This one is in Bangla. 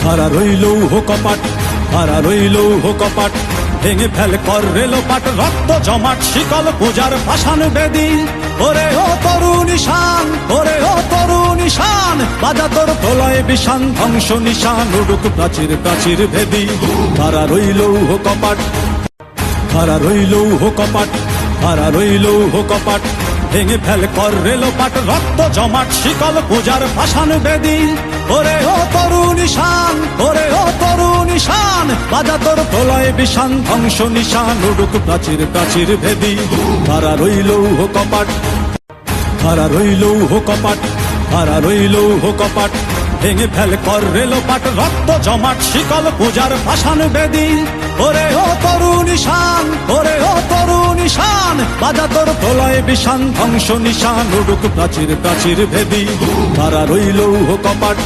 খাড়া রইল কপাট, খাড়া রইল কপাট, ভেঙে ফেল কর রেলোপাট, রক্ত জমাট শিকল পূজার পাষাণ বেদী। ওরে ও তরুণ ঈশান, ওরে ও তরুণ ঈশান, বাজা তোর প্রলয় বিষান, ধ্বংস নিশান উড়ুক প্রাচীর প্রাচীর ভেদী। খাড়া রইল কপাট, খাড়া রইল কপাট, খাড়া রইল কপাট, ভেঙে ফেল কর রেলোপাট, রক্ত জমাট শিকল পূজার পাষাণ বেদী। ওরে ও তরুণ ঈশান, ওরে ও তরুণ ঈশান, বাজা তোর প্রলয় বিষান, ধ্বংস নিশান উড়ুক প্রাচীর প্রাচীর ভেদী। খাড়া রইল কপাট, খাড়া রইল কপাট, খাড়া রইল কপাট, ভেঙে ফেল কর রেলোপাট, রক্ত জমাট শিকল পূজার পাষাণ বেদী। ওরে ও তরুণ ঈশান, ওরে ও তরুণ ঈশান, বাজা তোর প্রলয় বিষান, ধ্বংস নিশান উড়ুক প্রাচীর প্রাচীর ভেদী। খাড়া রইল কপাট।